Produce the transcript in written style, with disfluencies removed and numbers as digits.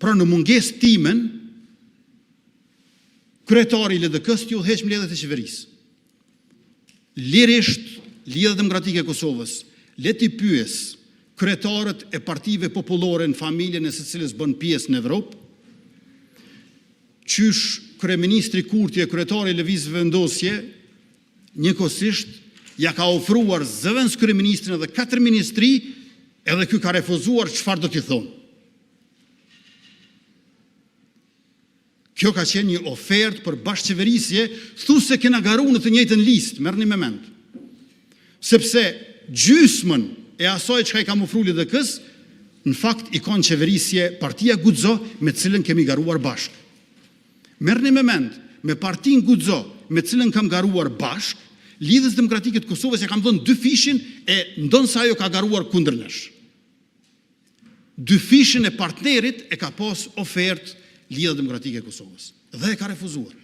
Pra në munges timen, kryetari i LDK-s t'ju udhëheq mbledhjet e qeverisë. Lirisht, Lidhja Demokratike e Kosovës, le t'i pyes kryetarët e partive popullore në familjen e së cilës bën pjesë në Evropë, qysh kryeministri Kurti e kryetari i Lëvizjes Vendosje, njëkohësisht ja ka ofruar zëvendës kryeministrin edhe 4 ministri, edhe ky ka refuzuar çfarë do t'i thonë. Kjo ka qenë një ofertë për bashkëqeverisje, thusë se kena garu në të njëjtën listë, merrni me mend. Sepse gjysmën e asaj çka i kam ofruar LDK-s, në fakt i kanë qeverisje Partia Guxo, me të cilën kemi garuar bashkë. Merrni me mend, me Partinë Guxo, me të cilën kam garuar bashkë, Lidhjes Demokratike të Kosovës ja kam dhënë 2 fishin e ndonë ajo ka garuar kundër nesh. 2 fishin e partnerit e ka pas ofertë Lidhja Demokratike e Kosovës dhe e ka refuzuar.